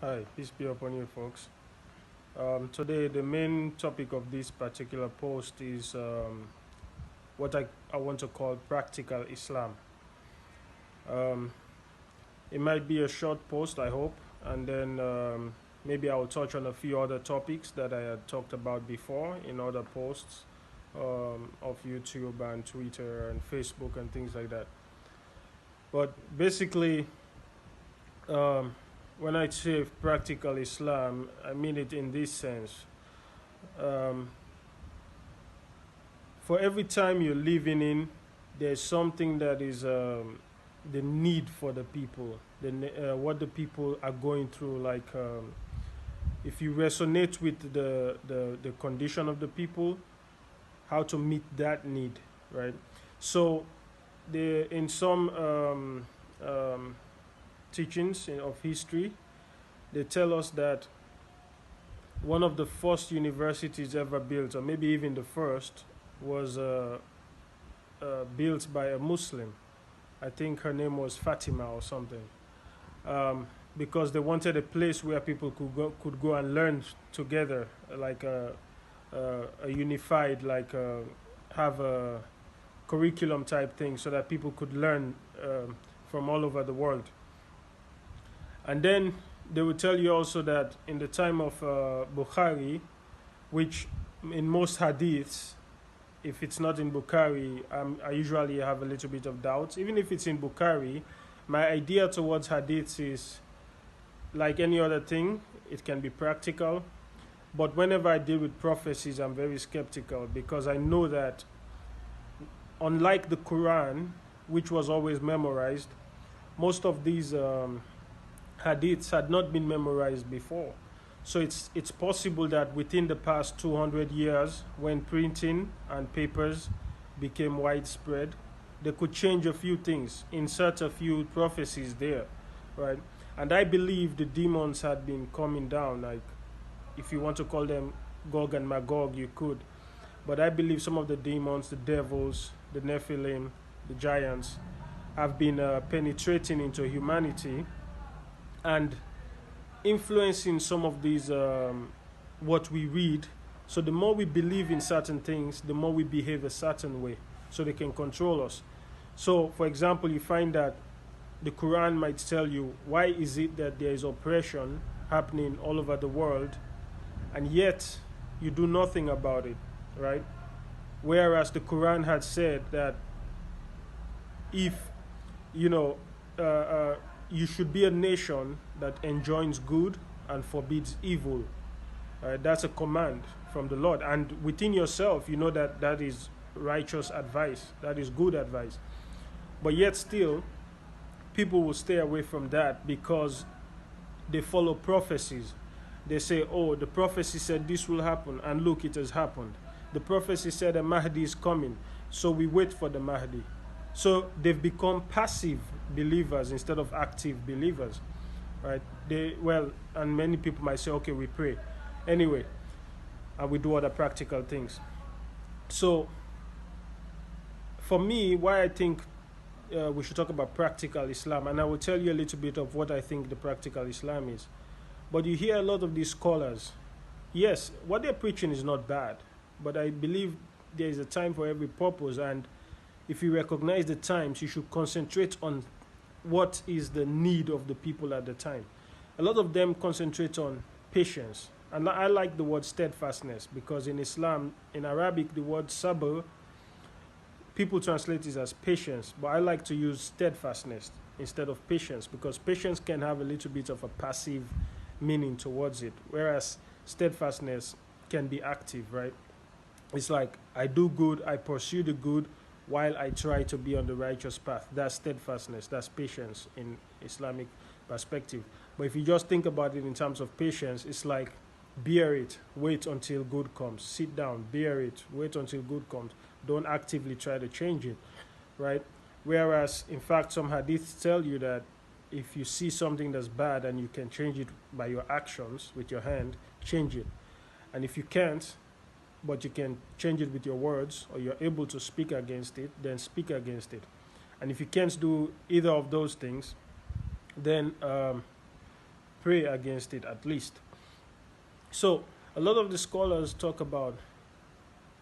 Hi, peace be upon you, folks. Today, the main topic of this particular post is what I want to call practical Islam. Um, it might be a short post, I hope, and then maybe I'll touch on a few other topics that I had talked about before in other posts of YouTube and Twitter and Facebook and things like that. But basically, um, when I say practical Islam, I mean it in this sense. Um, for every time you're living in, there's something that is the need for the people, what the people are going through. Like, if you resonate with the condition of the people, how to meet that need, right? So, in some um, teachings of history, they tell us that one of the first universities ever built, or maybe even the first, was built by a Muslim. I think her name was Fatima or something. Um, because they wanted a place where people could go and learn together, like a unified, like have a curriculum type thing, so that people could learn from all over the world. And then they will tell you also that in the time of Bukhari, which in most hadiths, if it's not in Bukhari, I usually have a little bit of doubt. Even if it's in Bukhari, my idea towards hadiths is like any other thing, it can be practical. But whenever I deal with prophecies, I'm very skeptical because I know that, unlike the Quran, which was always memorized, most of these hadiths had not been memorized before. So it's possible that within the past 200 years, when printing and papers became widespread, they could change a few things, insert a few prophecies there, right? And I believe the demons had been coming down, like, if you want to call them Gog and Magog, you could. But I believe some of the demons, the devils, the Nephilim, the giants, have been penetrating into humanity and influencing some of these what we read. So the more we believe in certain things, the more we behave a certain way, so they can control us. So, for example, you find that the Quran might tell you, why is it that there is oppression happening all over the world, and yet you do nothing about it, right? Whereas the Quran had said that if you know you should be a nation that enjoins good and forbids evil. That's a command from the Lord, and within yourself, you know that that is righteous advice, that is good advice. But yet, still, people will stay away from that because they follow prophecies. They say, "Oh, the prophecy said this will happen, and look, it has happened. The prophecy said a Mahdi is coming, so we wait for the Mahdi." So they've become passive believers instead of active believers, right? And many people might say, "Okay, we pray anyway, and we do other practical things." So, for me, why I think we should talk about practical Islam, and I will tell you a little bit of what I think the practical Islam is. But you hear a lot of these scholars. Yes, what they're preaching is not bad, but I believe there is a time for every purpose, and if you recognize the times, you should concentrate on what is the need of the people at the time. A lot of them concentrate on patience. And I like the word steadfastness because in Islam, in Arabic, the word sabr, people translate it as patience, but I like to use steadfastness instead of patience because patience can have a little bit of a passive meaning towards it, whereas steadfastness can be active, right? It's like I do good, I pursue the good while I try to be on the righteous path. That's steadfastness, that's patience in Islamic perspective. But if you just think about it in terms of patience, it's like bear it, wait until good comes. Sit down, bear it, wait until good comes. Don't actively try to change it, right? Whereas, in fact, some hadiths tell you that if you see something that's bad and you can change it by your actions with your hand, change it. And if you can't, but you can change it with your words or you're able to speak against it, then speak against it. And if you can't do either of those things, then pray against it at least. So a lot of the scholars talk about,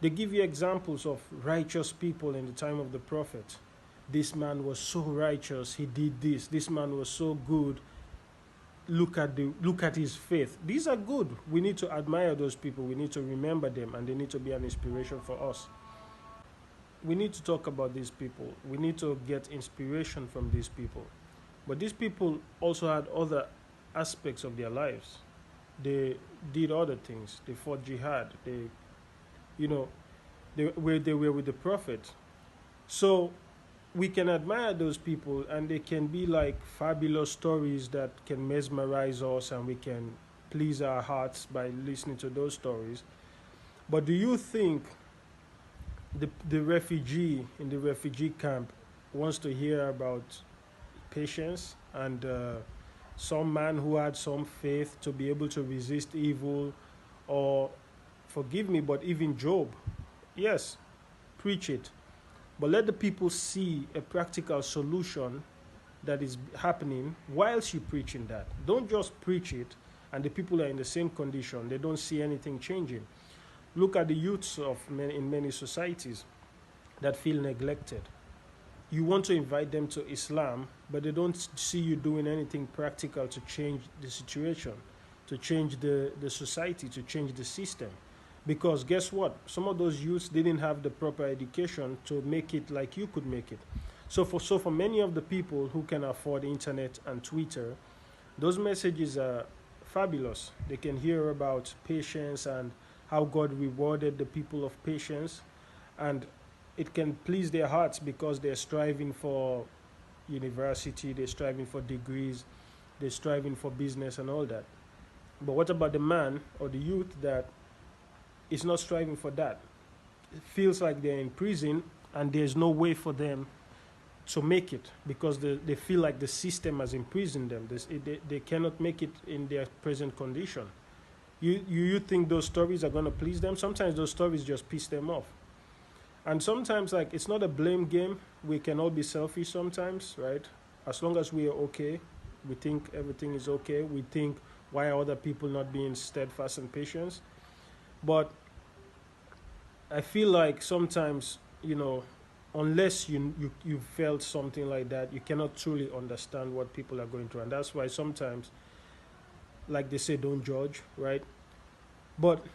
they give you examples of righteous people in the time of the prophet. This man was so righteous, he did this. This man was so good. Look at his faith. These are good. We need to admire those people. We need to remember them, and they need to be an inspiration for us. We need to talk about these people. We need to get inspiration from these people. But these people also had other aspects of their lives. They did other things. They fought jihad. You know, they were with the prophet. So we can admire those people, and they can be like fabulous stories that can mesmerize us, and we can please our hearts by listening to those stories. But do you think the refugee in the refugee camp wants to hear about patience and some man who had some faith to be able to resist evil? Or, forgive me, but even Job? Yes, preach it, but let the people see a practical solution that is happening whilst you preaching that. Don't just preach it and the people are in the same condition. They don't see anything changing. Look at the youths in many societies that feel neglected. You want to invite them to Islam, but they don't see you doing anything practical to change the situation, to change the society, to change the system. Because guess what? Some of those youths didn't have the proper education to make it like you could make it. So for many of the people who can afford internet and Twitter, those messages are fabulous. They can hear about patience and how God rewarded the people of patience, and it can please their hearts because they're striving for university, they're striving for degrees, they're striving for business and all that. But what about the man or the youth that is not striving for that? It feels like they're in prison and there's no way for them to make it because they feel like the system has imprisoned them. They cannot make it in their present condition. You think those stories are going to please them? Sometimes those stories just piss them off. And sometimes, like, it's not a blame game. We can all be selfish sometimes, right? As long as we are okay, we think everything is okay. We think, why are other people not being steadfast and patient? But I feel like sometimes, unless you felt something like that, you cannot truly understand what people are going through. And that's why sometimes, like they say, don't judge, right? But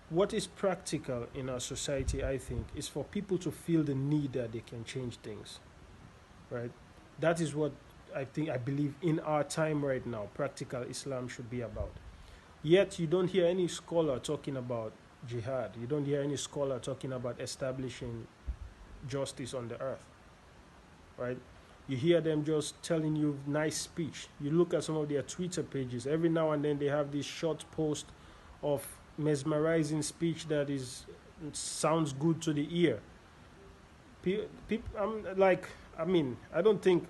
what is practical in our society, I think, is for people to feel the need that they can change things, right? That is what I believe in our time right now, practical Islam should be about. Yet you don't hear any scholar talking about jihad. You don't hear any scholar talking about establishing justice on the earth, right? You hear them just telling you nice speech. You look at some of their Twitter pages. Every now and then they have this short post of mesmerizing speech that sounds good to the ear. I don't think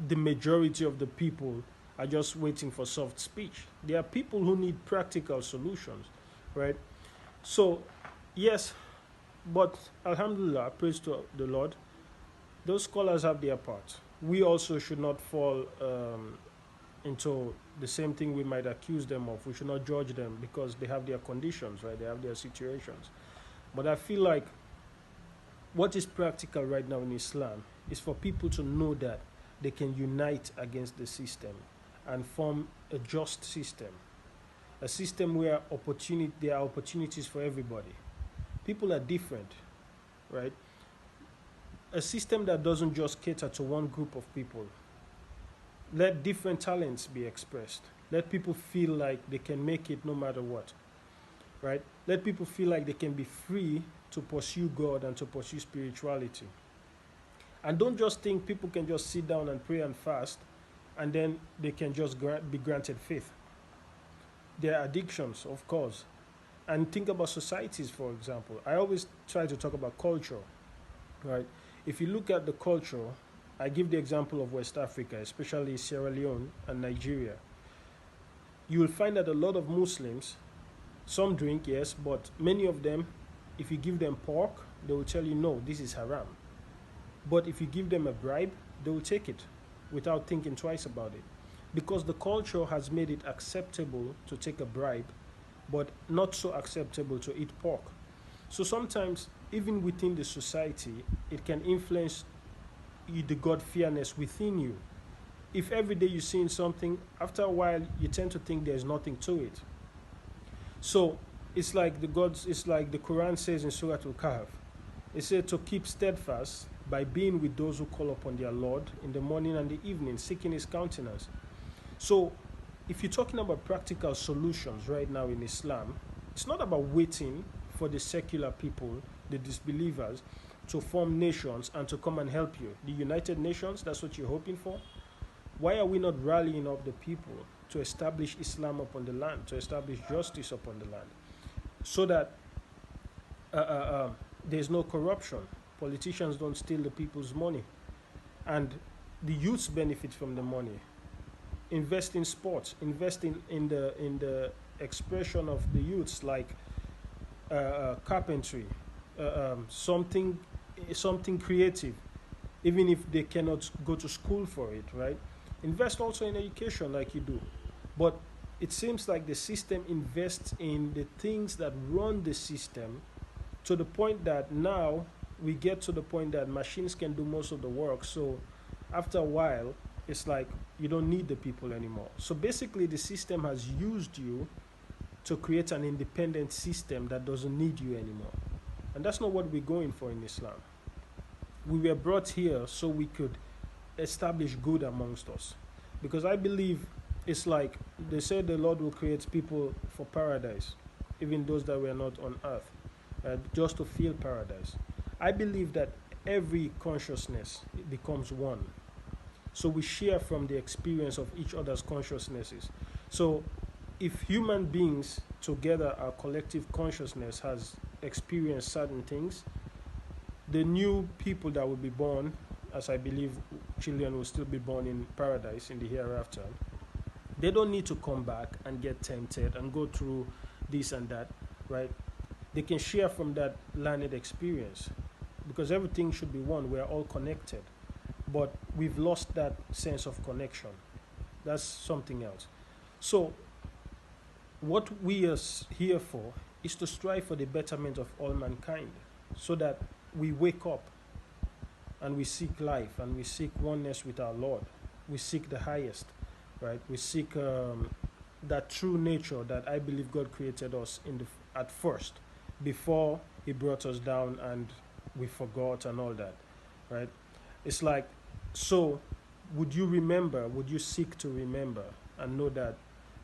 the majority of the people are just waiting for soft speech. There are people who need practical solutions, right? So, yes, but Alhamdulillah, praise to the Lord, those scholars have their part. We also should not fall into the same thing we might accuse them of. We should not judge them because they have their conditions, right? They have their situations. But I feel like what is practical right now in Islam is for people to know that they can unite against the system and form a just system. A system where there are opportunities for everybody. People are different, right? A system that doesn't just cater to one group of people. Let different talents be expressed. Let people feel like they can make it no matter what, right? Let people feel like they can be free to pursue God and to pursue spirituality. And don't just think people can just sit down and pray and fast and then they can just be granted faith. There are addictions, of course. And think about societies, for example. I always try to talk about culture, right? If you look at the culture, I give the example of West Africa, especially Sierra Leone and Nigeria. You will find that a lot of Muslims, some drink, yes, but many of them, if you give them pork, they will tell you, no, this is haram. But if you give them a bribe, they will take it without thinking twice about it. because the culture has made it acceptable to take a bribe, but not so acceptable to eat pork. So sometimes, even within the society, it can influence the God fearness within you. If every day you're seeing something, after a while you tend to think there's nothing to it. So it's like the Quran says in Surah Al-Kahf. It said to keep steadfast by being with those who call upon their Lord in the morning and the evening, seeking His countenance. So, if you're talking about practical solutions right now in Islam, it's not about waiting for the secular people, the disbelievers, to form nations and to come and help you. The United Nations, that's what you're hoping for? Why are we not rallying up the people to establish Islam upon the land, to establish justice upon the land, so that there's no corruption, politicians don't steal the people's money, and the youths benefit from the money? Invest in sports, invest in the expression of the youths, like carpentry, something creative, even if they cannot go to school for it, right? Invest also in education like you do. But it seems like the system invests in the things that run the system, to the point that now we get to the point that machines can do most of the work. So after a while, it's like you don't need the people anymore. So basically, the system has used you to create an independent system that doesn't need you anymore. And that's not what we're going for in Islam. We were brought here so we could establish good amongst us. Because I believe it's like they say the Lord will create people for paradise, even those that were not on earth, just to feel paradise. I believe that every consciousness becomes one. So we share from the experience of each other's consciousnesses. So if human beings together, our collective consciousness has experienced certain things, the new people that will be born, as I believe children will still be born in paradise in the hereafter, they don't need to come back and get tempted and go through this and that, right? They can share from that learned experience, because everything should be one. We're all connected. But we've lost that sense of connection. That's something else. So what we are here for is to strive for the betterment of all mankind, so that we wake up and we seek life and we seek oneness with our Lord. We seek the highest, right? We seek that true nature that I believe God created us at first, before He brought us down and we forgot and all that, right? It's like, so would you seek to remember and know that?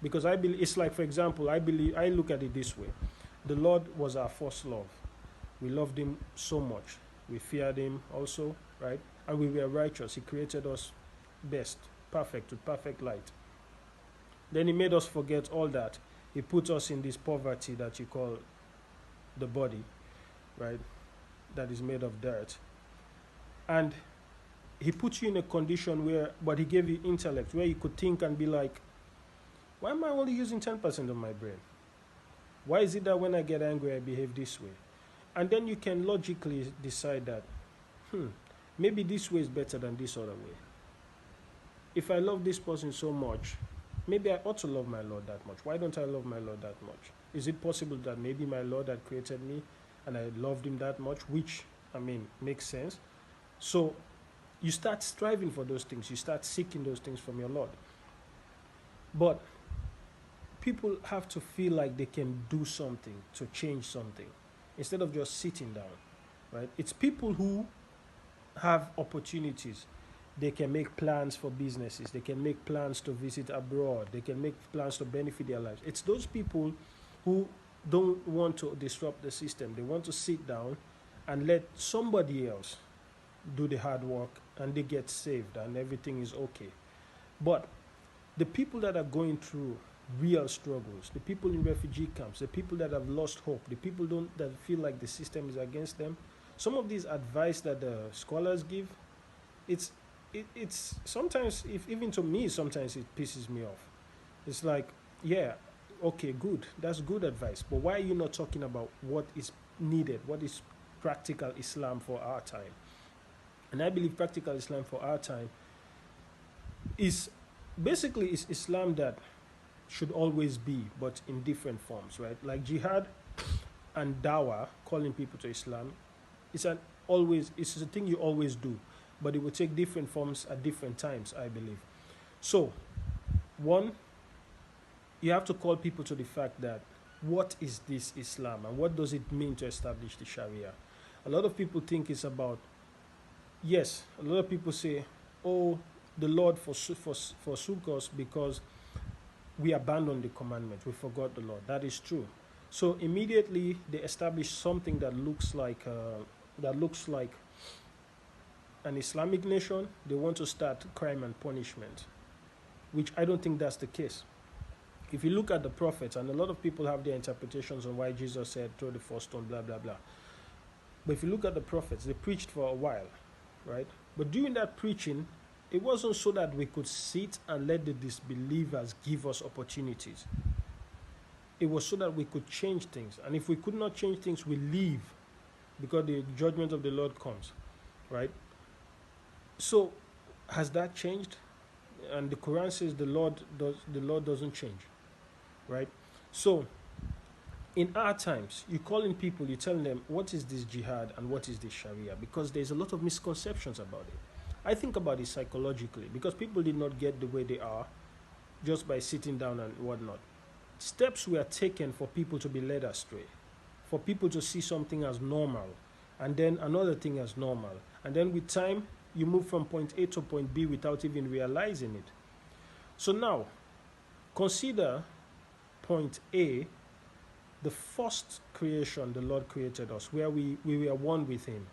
Because I believe, it's like, for example, I look at it this way. The Lord was our first love. We loved Him so much. We feared Him also, right? And we were righteous. He created us best, perfect, with perfect light. Then He made us forget all that. He put us in this poverty that you call the body, right? That is made of dirt. And He put you in a condition where, but He gave you intellect, where you could think and be like, why am I only using 10% of my brain? Why is it that when I get angry, I behave this way? And then you can logically decide that, maybe this way is better than this other way. If I love this person so much, maybe I ought to love my Lord that much. Why don't I love my Lord that much? Is it possible that maybe my Lord had created me and I loved Him that much, which, makes sense? So you start striving for those things. You start seeking those things from your Lord. But people have to feel like they can do something to change something, instead of just sitting down, right? It's people who have opportunities. They can make plans for businesses. They can make plans to visit abroad. They can make plans to benefit their lives. It's those people who don't want to disrupt the system. They want to sit down and let somebody else do the hard work, and they get saved and everything is okay. But the people that are going through real struggles, the people in refugee camps, the people that have lost hope, the people that feel like the system is against them, some of these advice that the scholars give, it's sometimes, if even to me, sometimes it pisses me off. It's like, yeah, okay, good, that's good advice, but why are you not talking about what is needed, what is practical Islam for our time? And I believe practical Islam for our time is basically it's Islam that should always be, but in different forms, right? Like jihad and dawah, calling people to Islam, it's a thing you always do, but it will take different forms at different times, I believe. So, one, you have to call people to the fact that what is this Islam and what does it mean to establish the Sharia? A lot of people think it's about, yes, a lot of people say, oh, the Lord forsook us because we abandoned the commandment, we forgot the Lord. That is true. So immediately they establish something that looks like an Islamic nation. They want to start crime and punishment, which I don't think that's the case. If you look at the prophets, and a lot of people have their interpretations on why Jesus said, throw the first stone, blah, blah, blah. But if you look at the prophets, they preached for a while, right? But during that preaching, it wasn't so that we could sit and let the disbelievers give us opportunities. It was so that we could change things. And if we could not change things, we leave because the judgment of the Lord comes, right? So has that changed? And the Quran says the Lord doesn't change, right? So in our times, you call in people, you tell them, what is this jihad and what is this Sharia? Because there's a lot of misconceptions about it. I think about it psychologically, because people did not get the way they are just by sitting down and whatnot. Steps were taken for people to be led astray, for people to see something as normal, and then another thing as normal. And then with time, you move from point A to point B without even realizing it. So now, consider point A, the first creation the Lord created us, where we were one with Him.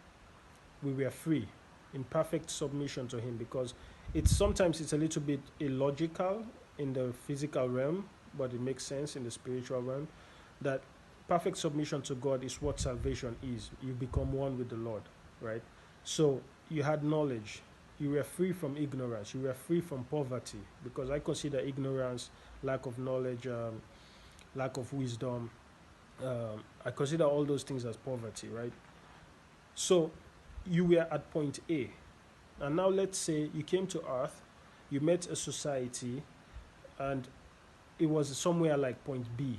We were free, in perfect submission to Him, because sometimes it's a little bit illogical in the physical realm, but it makes sense in the spiritual realm, that perfect submission to God is what salvation is. You become one with the Lord, right? So you had knowledge. You were free from ignorance. You were free from poverty, because I consider ignorance, lack of knowledge, lack of wisdom. I consider all those things as poverty, right? So you were at point A. And now let's say you came to earth, you met a society, and it was somewhere like point B.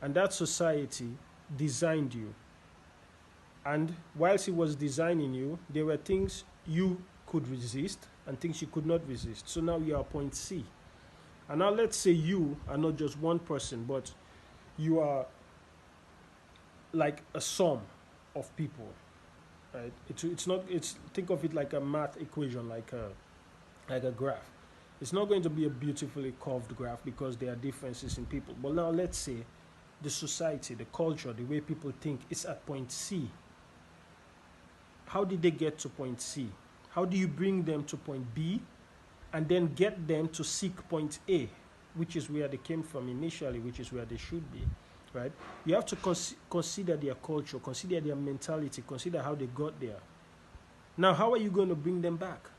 And that society designed you. And whilst it was designing you, there were things you could resist and things you could not resist. So now you are point C. And now let's say you are not just one person, but you are like a sum of people, right? Think of it like a math equation, like a graph. It's not going to be a beautifully curved graph because there are differences in people. But now let's say the society, the culture, the way people think is at point C. How did they get to point C? How do you bring them to point B and then get them to seek point A, which is where they came from initially, which is where they should be, right? You have to consider their culture, consider their mentality, consider how they got there. Now, how are you going to bring them back?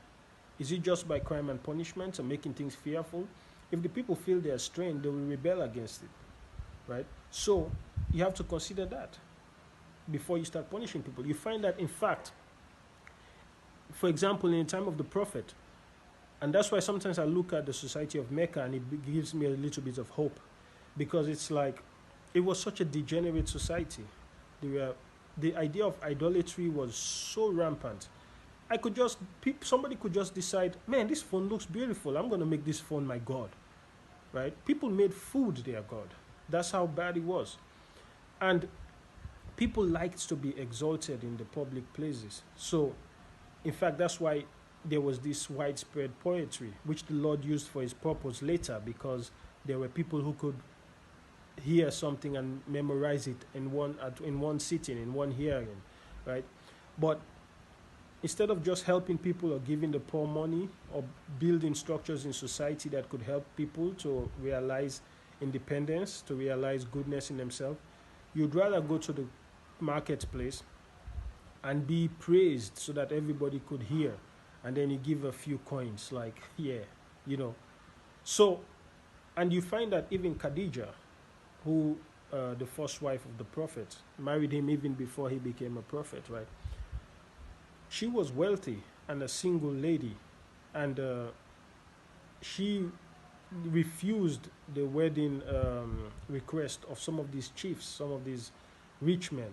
Is it just by crime and punishment and making things fearful? If the people feel they are strained, they will rebel against it, right? So you have to consider that before you start punishing people. You find that, in fact, for example, in the time of the Prophet, and that's why sometimes I look at the society of Mecca and it gives me a little bit of hope, because it's like it was such a degenerate society. The idea of idolatry was so rampant. Somebody could just decide, man, this phone looks beautiful, I'm going to make this phone my God, right? People made food their God. That's how bad it was. And people liked to be exalted in the public places. So, in fact, that's why there was this widespread poetry, which the Lord used for His purpose later, because there were people who could hear something and memorize it in one sitting, in one hearing, right? But instead of just helping people or giving the poor money or building structures in society that could help people to realize independence, to realize goodness in themselves, you'd rather go to the marketplace and be praised so that everybody could hear, and then you give a few coins, like, yeah, So, and you find that even Khadija, who the first wife of the Prophet, married him even before he became a prophet, right? She was wealthy and a single lady, and she refused the wedding request of some of these chiefs, some of these rich men,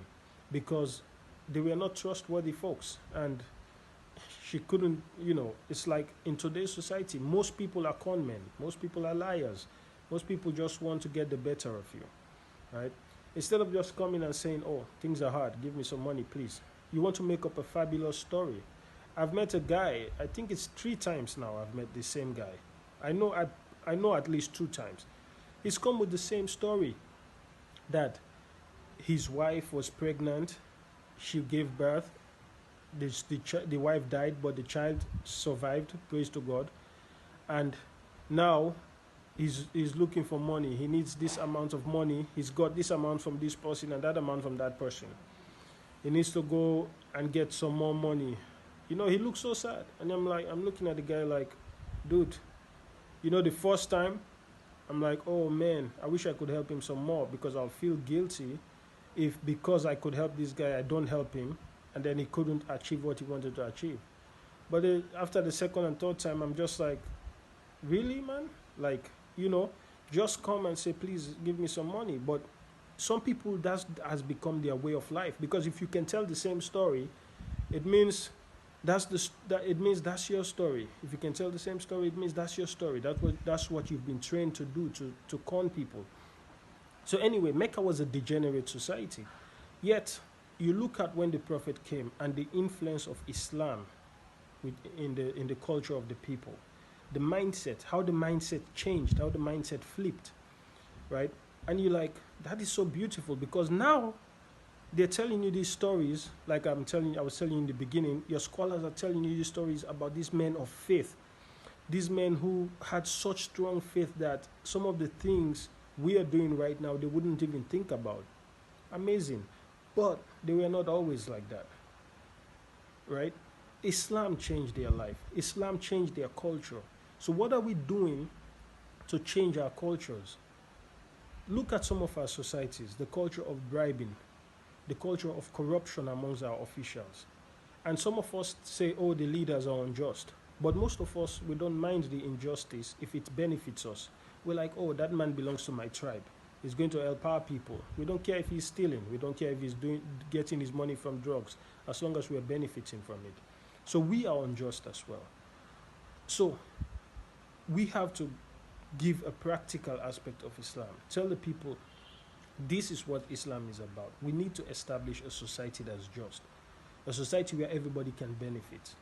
because they were not trustworthy folks. And she couldn't, it's like in today's society, most people are con men, most people are liars, most people just want to get the better of you, right? Instead of just coming and saying, oh, things are hard, give me some money, please. You want to make up a fabulous story. I've met a guy, I think it's 3 times now I've met the same guy. I know at least 2 times. He's come with the same story, that his wife was pregnant, she gave birth, the wife died, but the child survived, praise to God. And now he's looking for money. He needs this amount of money. He's got this amount from this person and that amount from that person. He needs to go and get some more money. He looks so sad. And I'm looking at the guy like, dude, the first time, I'm like, oh man, I wish I could help him some more, because I'll feel guilty if, because I could help this guy, I don't help him, and then he couldn't achieve what he wanted to achieve. But after the second and third time, I'm just like, really, man? Like, just come and say, please give me some money. But some people, that has become their way of life, because if you can tell the same story, it means that's your story. If you can tell the same story, it means that's your story. That's what you've been trained to do, to con people. So anyway, Mecca was a degenerate society. Yet, you look at when the Prophet came and the influence of Islam in the culture of the people, the mindset, how the mindset changed, how the mindset flipped, right? And you're like, that is so beautiful, because now they're telling you these stories, like I was telling you in the beginning, your scholars are telling you these stories about these men of faith, these men who had such strong faith that some of the things we are doing right now, they wouldn't even think about. Amazing. But they were not always like that, right? Islam changed their life. Islam changed their culture. So what are we doing to change our cultures? Look at some of our societies, the culture of bribing, the culture of corruption amongst our officials. And some of us say, oh, the leaders are unjust. But most of us, we don't mind the injustice if it benefits us. We're like, oh, that man belongs to my tribe. He's going to help our people. We don't care if he's stealing. We don't care if he's getting his money from drugs, as long as we're benefiting from it. So we are unjust as well. So we have to give a practical aspect of Islam. Tell the people, this is what Islam is about. We need to establish a society that's just, a society where everybody can benefit.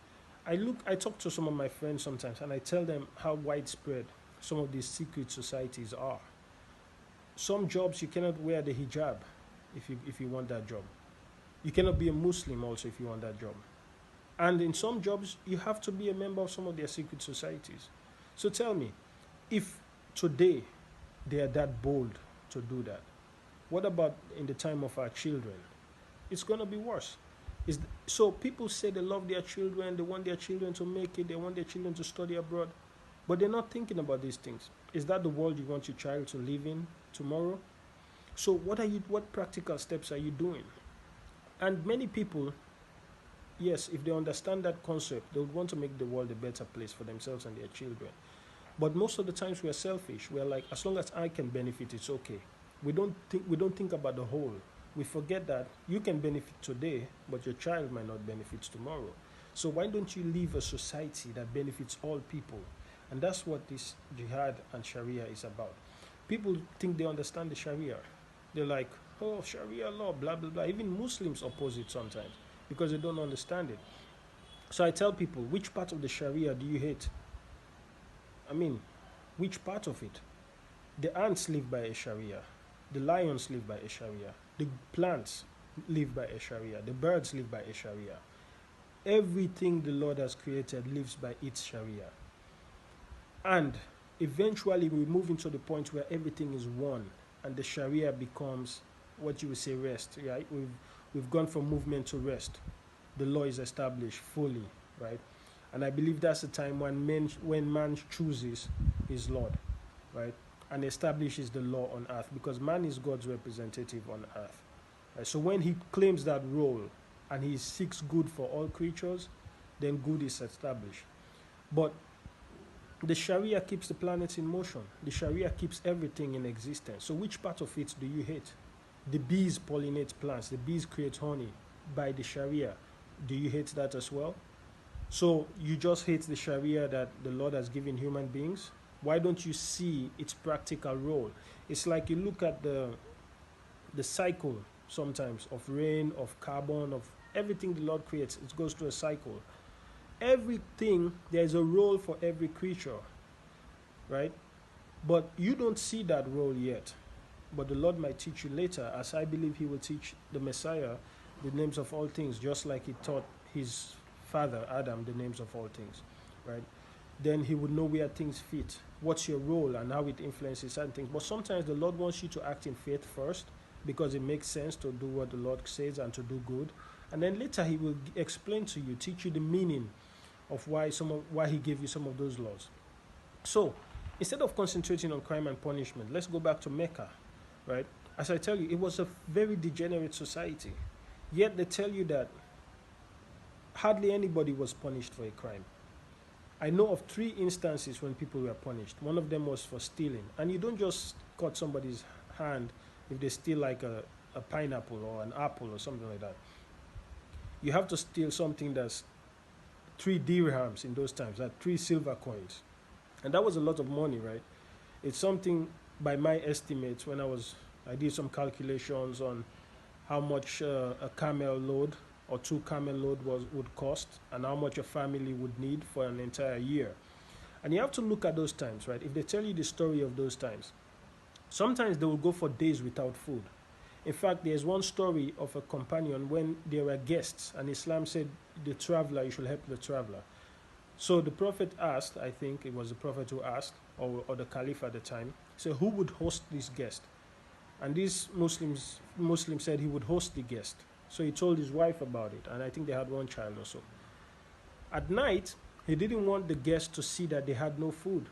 I talk to some of my friends sometimes, and I tell them how widespread some of these secret societies are. Some jobs you cannot wear the hijab if you want that job. You cannot be a Muslim also if you want that job. And in some jobs, you have to be a member of some of their secret societies. So tell me, if today they are that bold to do that, what about in the time of our children? It's going to be worse. So people say they love their children, they want their children to make it, they want their children to study abroad, but they're not thinking about these things. Is that the world you want your child to live in tomorrow? So what practical steps are you doing? And many people, yes, if they understand that concept, they would want to make the world a better place for themselves and their children. But most of the times we are selfish. We're like, as long as I can benefit, it's okay. We don't think about the whole. We forget that you can benefit today, but your child might not benefit tomorrow. So why don't you live a society that benefits all people? And that's what this Jihad and Sharia is about. People think they understand the Sharia. They're like, oh, Sharia law, blah, blah, blah. Even Muslims oppose it sometimes because they don't understand it. So I tell people, which part of the Sharia do you hate? I mean, which part of it? The ants live by a Sharia. The lions live by a Sharia. The plants live by a Sharia. The birds live by a Sharia. Everything the Lord has created lives by its Sharia. And eventually we move into the point where everything is one and the Sharia becomes what you would say rest, right? We've gone from movement to rest. The law is established fully, right? And I believe that's the time when man chooses his Lord, right? And establishes the law on earth, because man is God's representative on earth. Right? So when he claims that role and he seeks good for all creatures, then good is established. But The Sharia keeps the planet in motion. The Sharia keeps everything in existence. So which part of it do you hate? The bees pollinate plants. The bees create honey by the Sharia. Do you hate that as well? So you just hate the Sharia that the Lord has given human beings? Why don't you see its practical role? It's like you look at the cycle sometimes of rain, of carbon, of everything the Lord creates. It goes through a cycle. Everything, there's a role for every creature, right? But you don't see that role yet. But the Lord might teach you later, as I believe He will teach the Messiah the names of all things, just like He taught His father Adam the names of all things, right? Then He would know where things fit, what's your role, and how it influences certain things. But sometimes the Lord wants you to act in faith first, because it makes sense to do what the Lord says and to do good. And then later He will explain to you, teach you the meaning of why He gave you some of those laws. So instead of concentrating on crime and punishment, let's go back to Mecca, right? As I tell you, it was a very degenerate society. Yet they tell you that hardly anybody was punished for a crime. I know of 3 instances when people were punished. One of them was for stealing. And you don't just cut somebody's hand if they steal like a pineapple or an apple or something like that. You have to steal something that's 3 dirhams in those times, that 3 silver coins. And that was a lot of money, right? It's something, by my estimates, when I did some calculations on how much a camel load or 2 camel load would cost, and how much a family would need for an entire year. And you have to look at those times, right? If they tell you the story of those times, sometimes they will go for days without food. In fact, there's one story of a companion when there were guests, and Islam said, the traveler, you should help the traveler. So the Prophet asked, I think it was the Prophet who asked, or the Caliph at the time, so who would host this guest? And these Muslim said he would host the guest. So he told his wife about it, and I think they had 1 child or so. At night, he didn't want the guests to see that they had no food.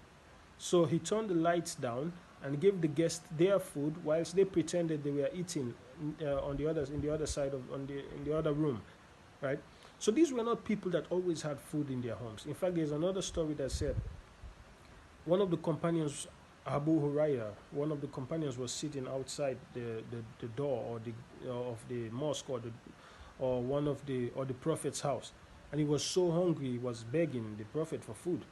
So he turned the lights down and gave the guests their food, whilst they pretended they were eating in the other room, right? So these were not people that always had food in their homes. In fact, there's another story that said one of the companions, Abu Huraira, one of the companions was sitting outside the door of the mosque or the Prophet's house, and he was so hungry he was begging the Prophet for food.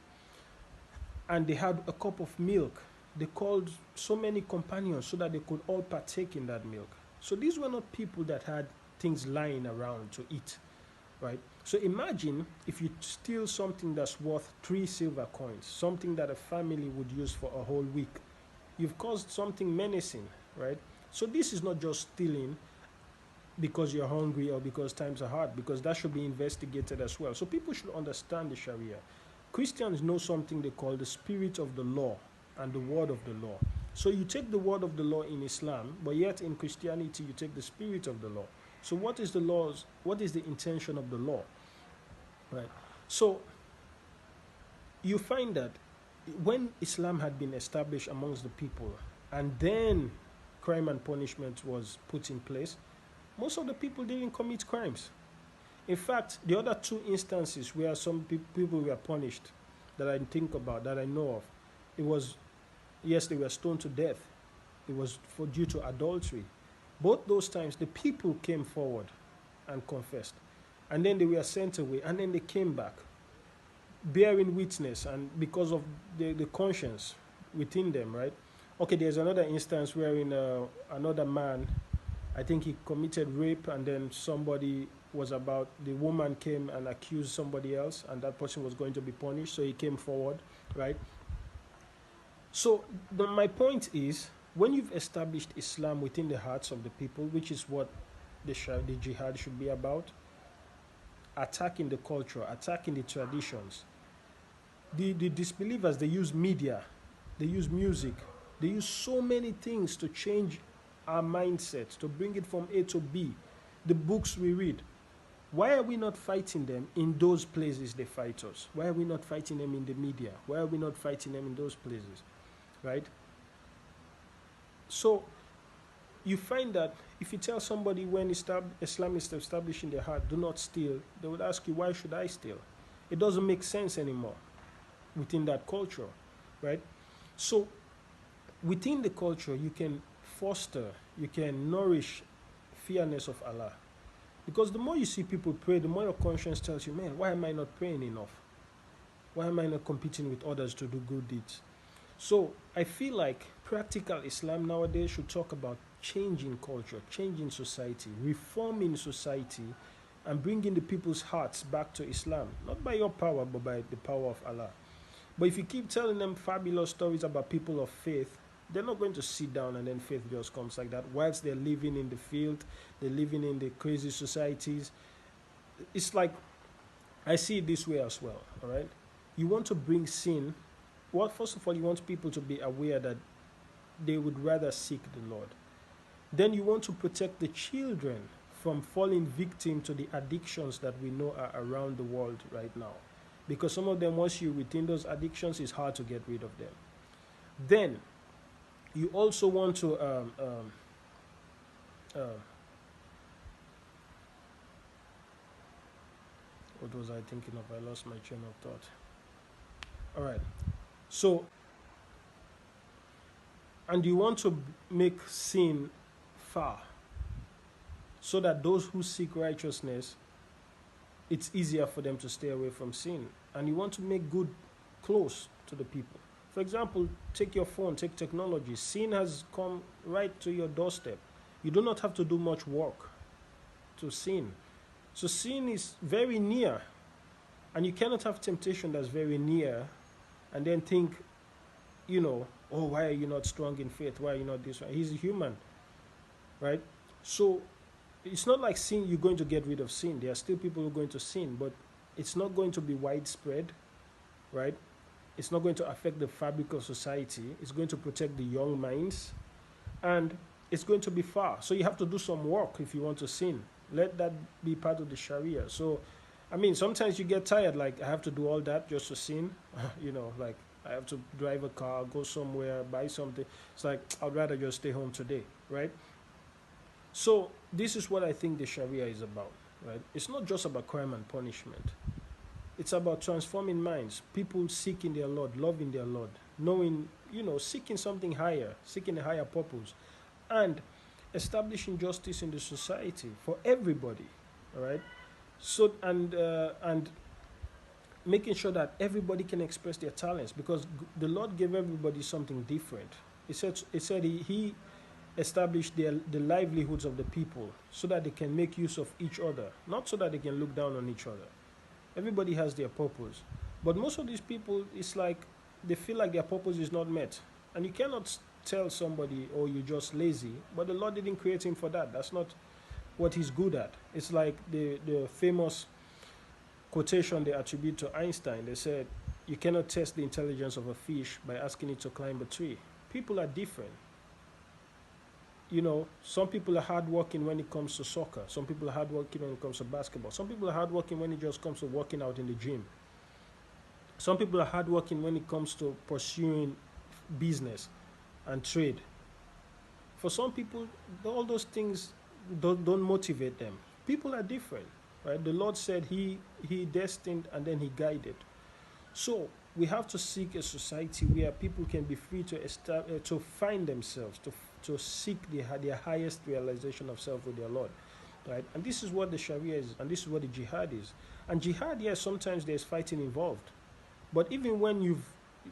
And they had a cup of milk. They called so many companions so that they could all partake in that milk. So these were not people that had things lying around to eat, right? So imagine if you steal something that's worth 3 silver coins, something that a family would use for a whole week. You've caused something menacing, right? So this is not just stealing because you're hungry or because times are hard, because that should be investigated as well. So people should understand the Sharia. Christians know something they call the spirit of the law and the word of the law. So you take the word of the law in Islam, but yet in Christianity you take the spirit of the law. So what is the intention of the law? Right. So you find that when Islam had been established amongst the people, and then crime and punishment was put in place, most of the people didn't commit crimes. In fact, the other 2 instances where some people were punished that I think about, that I know of, it was, yes, they were stoned to death. It was due to adultery. Both those times, the people came forward and confessed. And then they were sent away, and then they came back, bearing witness, and because of the conscience within them, right? Okay, there's another instance wherein another man, I think he committed rape, and then the woman came and accused somebody else, and that person was going to be punished, so he came forward, right? So my point is, when you've established Islam within the hearts of the people, which is what the jihad should be about, attacking the culture, attacking the traditions. The disbelievers, they use media, they use music, they use so many things to change our mindset, to bring it from A to B. The books we read. Why are we not fighting them in those places they fight us? Why are we not fighting them in the media? Why are we not fighting them in those places? Right? So you find that if you tell somebody when Islam is established in their heart, do not steal, they would ask you, why should I steal? It doesn't make sense anymore. within that culture, right? So within the culture, you can foster, you can nourish fearness of Allah. Because the more you see people pray, the more your conscience tells you, man, why am I not praying enough? Why am I not competing with others to do good deeds? So I feel like practical Islam nowadays should talk about changing culture, changing society, reforming society, and bringing the people's hearts back to Islam. Not by your power, but by the power of Allah. But if you keep telling them fabulous stories about people of faith, they're not going to sit down and then faith just comes like that. Whilst they're living in the field, they're living in the crazy societies. It's like, I see it this way as well, all right? You want to bring sin. Well, first of all, you want people to be aware that they would rather seek the Lord. Then you want to protect the children from falling victim to the addictions that we know are around the world right now. Because some of them, once you're within those addictions, it's hard to get rid of them. Then you also want to what was I thinking of? I lost my train of thought. All right. So, and you want to make sin far so that those who seek righteousness, it's easier for them to stay away from sin. And you want to make good close to the people. For example, take your phone, take technology. Sin has come right to your doorstep. You do not have to do much work to sin. So sin is very near. And you cannot have temptation that's very near and then think, oh, why are you not strong in faith? Why are you not this one? He's a human, right? So it's not like sin, you're going to get rid of sin. There are still people who are going to sin, but it's not going to be widespread, right? It's not going to affect the fabric of society. It's going to protect the young minds, and it's going to be far. So you have to do some work if you want to sin. Let that be part of the Sharia. So, I mean, sometimes you get tired, like, I have to do all that just to sin. Like, I have to drive a car, go somewhere, buy something. It's like, I'd rather just stay home today, right? So this is what I think the Sharia is about, right? It's not just about crime and punishment. It's about transforming minds, people seeking their Lord, loving their Lord, knowing, seeking something higher, seeking a higher purpose, and establishing justice in the society for everybody, all right? So, and making sure that everybody can express their talents, because the Lord gave everybody something different. He said he established the livelihoods of the people so that they can make use of each other, not so that they can look down on each other. Everybody has their purpose. But most of these people, it's like they feel like their purpose is not met. And you cannot tell somebody, oh, you're just lazy. But the Lord didn't create him for that. That's not what he's good at. It's like the famous quotation they attribute to Einstein. They said, you cannot test the intelligence of a fish by asking it to climb a tree. People are different. Some people are hardworking when it comes to soccer. Some people are hardworking when it comes to basketball. Some people are hardworking when it just comes to working out in the gym. Some people are hardworking when it comes to pursuing business and trade. For some people, all those things don't motivate them. People are different, right? The Lord said he destined and then he guided. So we have to seek a society where people can be free to find themselves, to seek their highest realization of self with their Lord, right? And this is what the Sharia is, and this is what the Jihad is. And Jihad, yes, sometimes there's fighting involved. But even when you've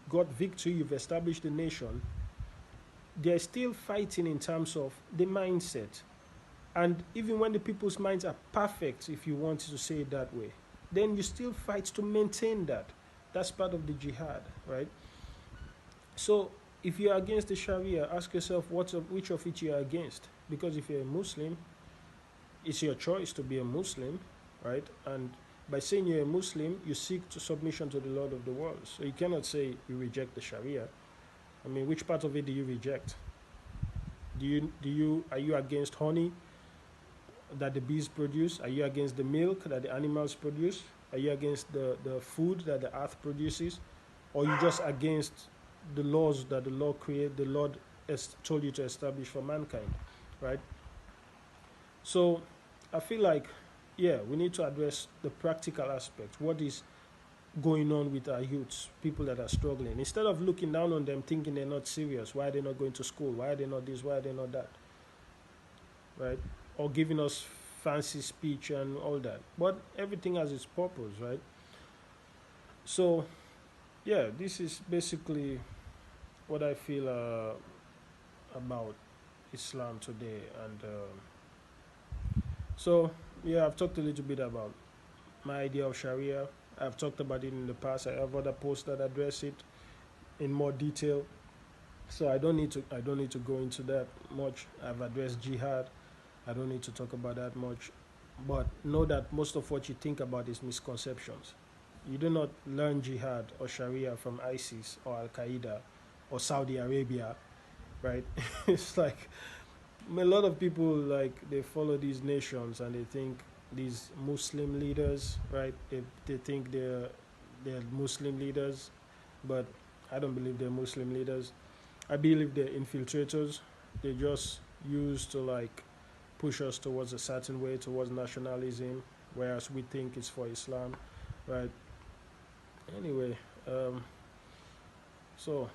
got victory, you've established the nation, there's still fighting in terms of the mindset. And even when the people's minds are perfect, if you want to say it that way, then you still fight to maintain that. That's part of the Jihad, right? So if you're against the Sharia, ask yourself which of it you are against. Because if you're a Muslim, it's your choice to be a Muslim, right? And by saying you're a Muslim, you seek to submission to the Lord of the world. So you cannot say you reject the Sharia. I mean, which part of it do you reject? Are you against honey that the bees produce? Are you against the milk that the animals produce? Are you against the food that the earth produces? Or are you just against the laws that the Lord has told you to establish for mankind, right? So I feel like, we need to address the practical aspect. What is going on with our youths, people that are struggling. Instead of looking down on them, thinking they're not serious, why are they not going to school? Why are they not this? Why are they not that? Right? Or giving us fancy speech and all that. But everything has its purpose, right? So, yeah, this is basically what I feel about Islam today. And so, yeah, I've talked a little bit about my idea of Sharia. I've talked about it in the past. I have other posts that address it in more detail. So I don't need to go into that much. I've addressed jihad. I don't need to talk about that much. But know that most of what you think about is misconceptions. You do not learn jihad or Sharia from ISIS or Al Qaeda or Saudi Arabia, right? It's like a lot of people like they follow these nations and they think these Muslim leaders, right? They think they're Muslim leaders, but I don't believe they're Muslim leaders. I believe they're infiltrators. They just used to like push us towards a certain way, towards nationalism, whereas we think it's for Islam, right? Anyway, so